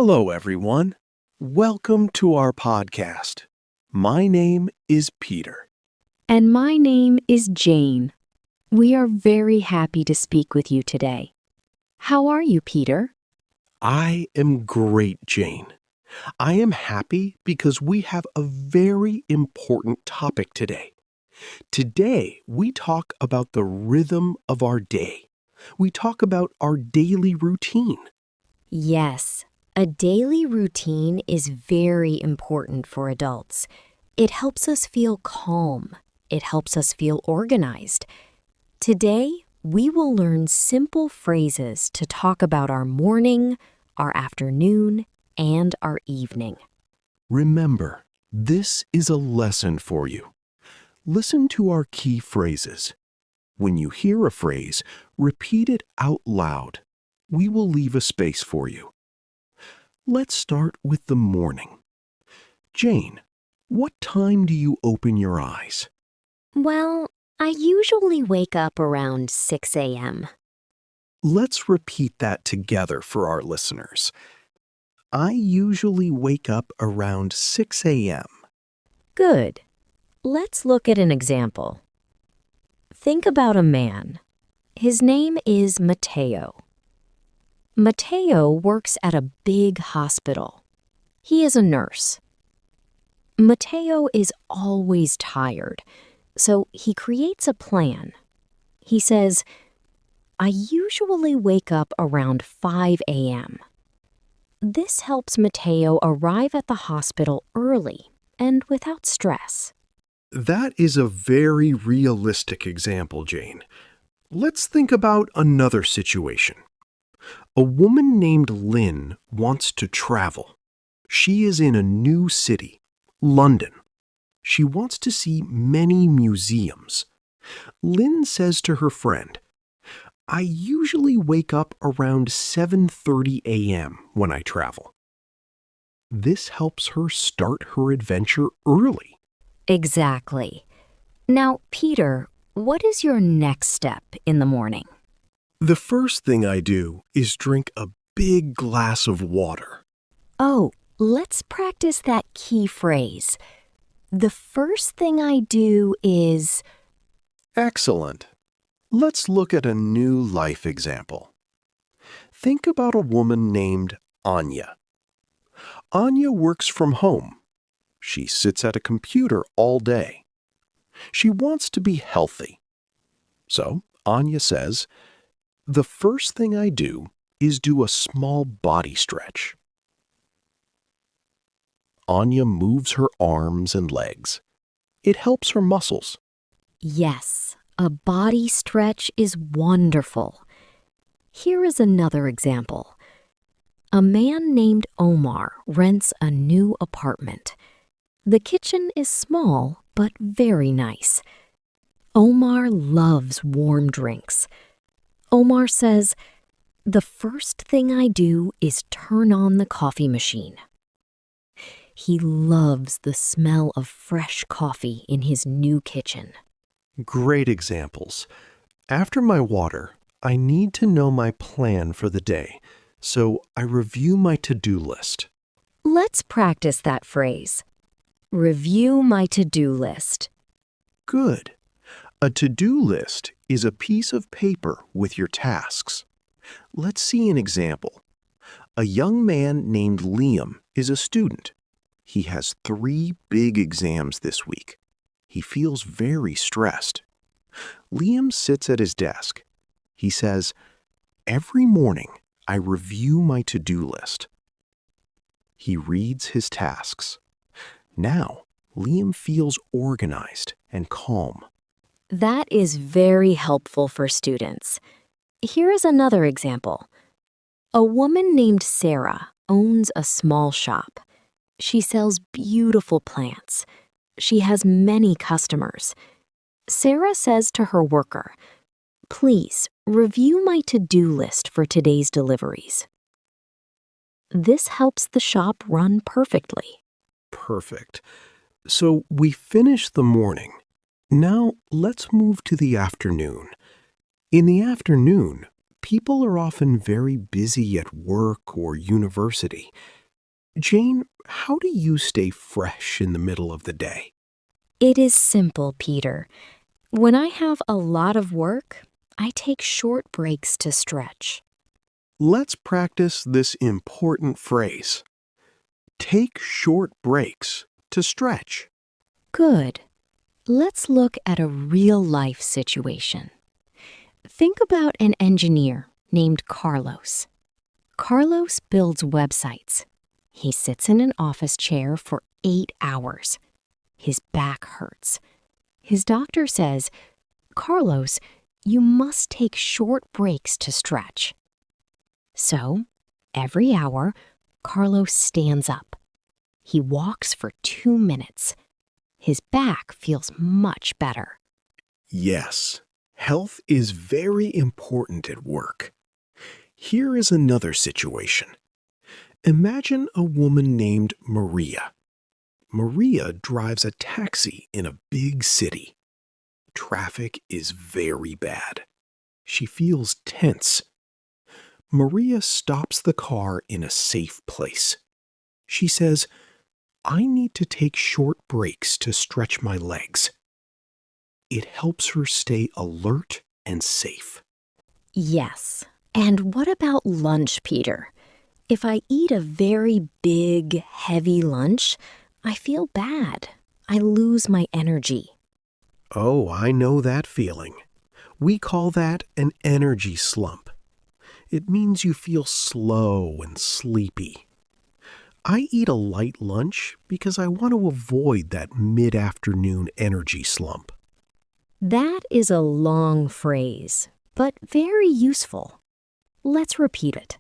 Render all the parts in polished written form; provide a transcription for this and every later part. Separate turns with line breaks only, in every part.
Hello, everyone. Welcome to our podcast. My name is Peter.
And my name is Jane. We are very happy to speak with you today. How are you, Peter?
I am great, Jane. I am happy because we have a very important topic today. Today, we talk about the rhythm of our day. We talk about our daily routine.
Yes, a daily routine is very important for adults. It helps us feel calm. It helps us feel organized. Today, we will learn simple phrases to talk about our morning, our afternoon, and our evening.
Remember, this is a lesson for you. Listen to our key phrases. When you hear a phrase, repeat it out loud. We will leave a space for you. Let's start with the morning. Jane, what time do you open your eyes?
Well, I usually wake up around 6 a.m.
Let's repeat that together for our listeners. I usually wake up around 6 a.m.
Good. Let's look at an example. Think about a man. His name is Mateo. Mateo works at a big hospital. He is a nurse. Mateo is always tired, so he creates a plan. He says, I usually wake up around 5 a.m. This helps Mateo arrive at the hospital early and without stress.
That is a very realistic example, Jane. Let's think about another situation. A woman named Lynn wants to travel. She is in a new city, London. She wants to see many museums. Lynn says to her friend, I usually wake up around 7:30 a.m. when I travel. This helps her start her adventure early.
Exactly. Now, Peter, what is your next step in the morning?
The first thing I do is drink a big glass of water.
Oh, let's practice that key phrase. The first thing I do is...
Excellent. Let's look at a new life example. Think about a woman named Anya. Anya works from home. She sits at a computer all day. She wants to be healthy. So Anya says, the first thing I do is do a small body stretch. Anya moves her arms and legs. It helps her muscles.
Yes, a body stretch is wonderful. Here is another example. A man named Omar rents a new apartment. The kitchen is small, but very nice. Omar loves warm drinks. Omar says, the first thing I do is turn on the coffee machine. He loves the smell of fresh coffee in his new kitchen.
Great examples. After my water, I need to know my plan for the day, so I review my to-do list.
Let's practice that phrase. Review my to-do list.
Good. A to-do list is a piece of paper with your tasks. Let's see an example. A young man named Liam is a student. He has 3 big exams this week. He feels very stressed. Liam sits at his desk. He says, every morning I review my to-do list. He reads his tasks. Now, Liam feels organized and calm.
That is very helpful for students. Here is another example. A woman named Sarah owns a small shop. She sells beautiful plants. She has many customers. Sarah says to her worker, please review my to-do list for today's deliveries. This helps the shop run perfectly.
Perfect. So we finish the morning. Now let's move to the afternoon. In the afternoon, People are often very busy at work or university. Jane, how do you stay fresh in the middle of the day?
It is simple, Peter. When I have a lot of work, I take short breaks to stretch.
Let's practice this important phrase. Take short breaks to stretch.
Good. Let's look at a real-life situation. Think about an engineer named Carlos. Carlos builds websites. He sits in an office chair for 8 hours. His back hurts. His doctor says, "Carlos, you must take short breaks to stretch." So, every hour, Carlos stands up. He walks for 2 minutes. His back feels much better.
Yes, health is very important at work. Here is another situation. Imagine a woman named Maria. Maria drives a taxi in a big city. Traffic is very bad. She feels tense. Maria stops the car in a safe place. She says, "I need to take short breaks to stretch my legs." It helps her stay alert and safe.
Yes. And what about lunch, Peter? If I eat a very big, heavy lunch, I feel bad. I lose my energy.
Oh, I know that feeling. We call that an energy slump. It means you feel slow and sleepy. I eat a light lunch because I want to avoid that mid-afternoon energy slump.
That is a long phrase, but very useful. Let's repeat it.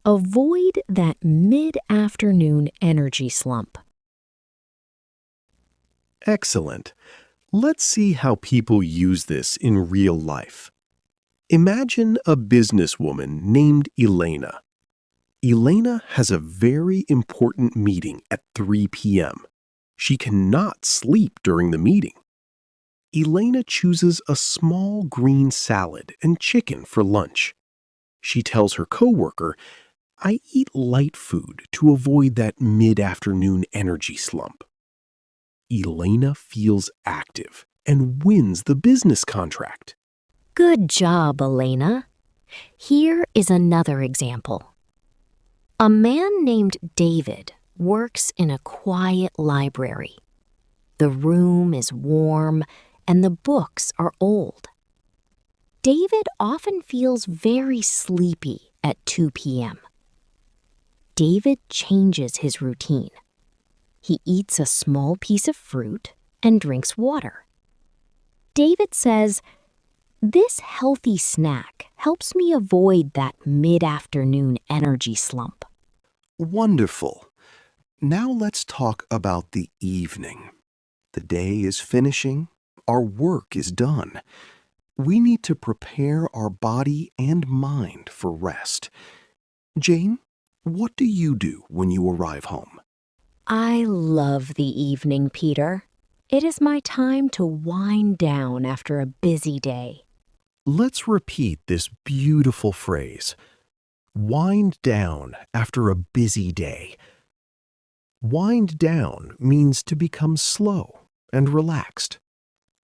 Avoid that mid-afternoon energy slump.
Excellent. Let's see how people use this in real life. Imagine a businesswoman named Elena. Elena has a very important meeting at 3 p.m. She cannot sleep during the meeting. Elena chooses a small green salad and chicken for lunch. She tells her coworker, "I eat light food to avoid that mid-afternoon energy slump." Elena feels active and wins the business contract.
Good job, Elena. Here is another example. A man named David works in a quiet library. The room is warm and the books are old. David often feels very sleepy at 2 p.m. David changes his routine. He eats a small piece of fruit and drinks water. David says, "This healthy snack helps me avoid that mid-afternoon energy slump."
Wonderful. Now let's talk about the evening. The day is finishing. Our work is done. We need to prepare our body and mind for rest. Jane, what do you do when you arrive home?
I love the evening, Peter. It is my time to wind down after a busy day.
Let's repeat this beautiful phrase. Wind down after a busy day. Wind down means to become slow and relaxed.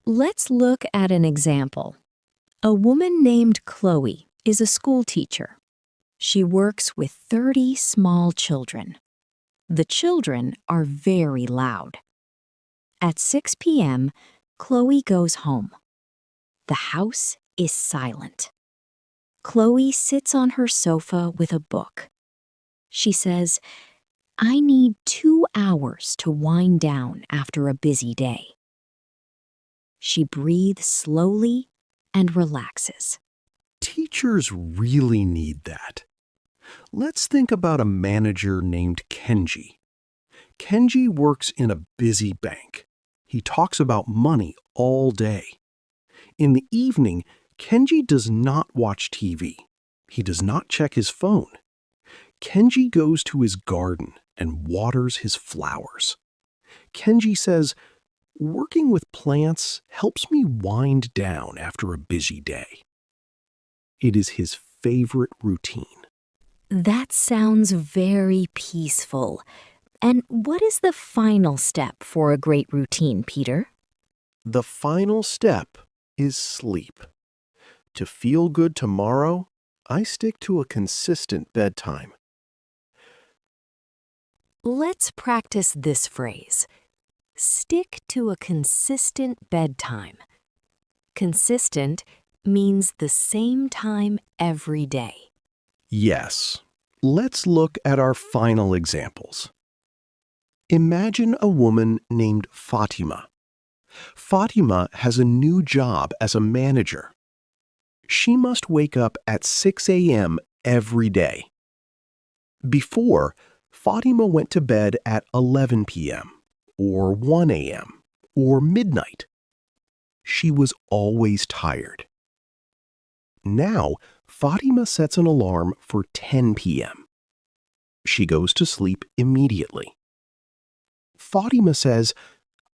Let's look at an example. A woman named Chloe is a school teacher. She works with 30 small children. The children are very loud. At 6 p.m., Chloe goes home. The house is silent. Chloe sits on her sofa with a book. She says, "I need 2 hours to wind down after a busy day." She breathes slowly and relaxes.
Teachers really need that. Let's think about a manager named Kenji. Kenji works in a busy bank. He talks about money all day. In the evening, Kenji does not watch TV. He does not check his phone. Kenji goes to his garden and waters his flowers. Kenji says, "Working with plants helps me wind down after a busy day." It is his favorite routine.
That sounds very peaceful. And what is the final step for a great routine, Peter?
The final step is sleep. To feel good tomorrow, I stick to a consistent bedtime.
Let's practice this phrase. Stick to a consistent bedtime. Consistent means the same time every day.
Yes. Let's look at our final examples. Imagine a woman named Fatima. Fatima has a new job as a manager. She must wake up at 6 a.m. every day. Before, Fatima went to bed at 11 p.m. or 1 a.m. or midnight. She was always tired. Now, Fatima sets an alarm for 10 p.m. She goes to sleep immediately. Fatima says,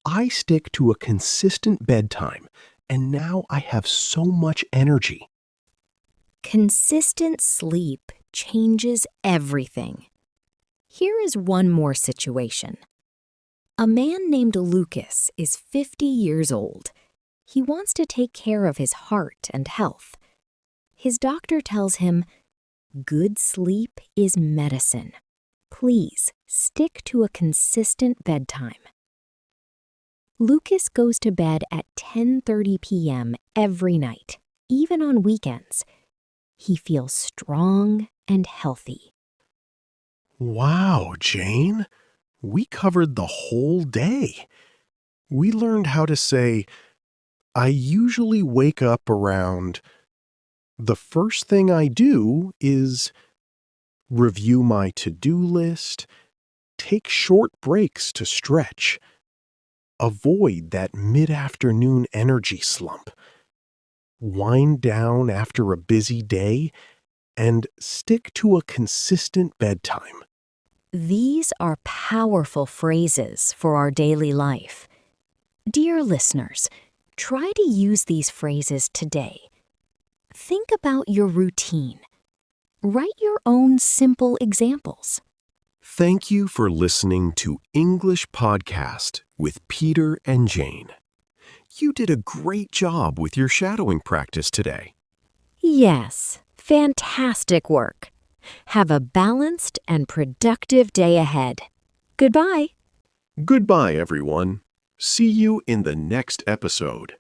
I stick to a consistent bedtime, and now I have so much energy.
Consistent sleep changes everything. Here is one more situation. A man named Lucas is 50 years old. He wants to take care of his heart and health. His doctor tells him, good sleep is medicine. Please stick to a consistent bedtime. Lucas goes to bed at 10:30 p.m. every night, even on weekends. He feels strong and healthy.
Wow, Jane. We covered the whole day. We learned how to say, I usually wake up around. The first thing I do is review my to-do list, take short breaks to stretch, avoid that mid-afternoon energy slump, wind down after a busy day, and stick to a consistent bedtime.
These are powerful phrases for our daily life. Dear listeners, try to use these phrases today. Think about your routine. Write your own simple examples.
Thank you for listening to English Podcast with Peter and Jane. You did a great job with your shadowing practice today.
Yes, fantastic work. Have a balanced and productive day ahead. Goodbye.
Goodbye, everyone. See you in the next episode.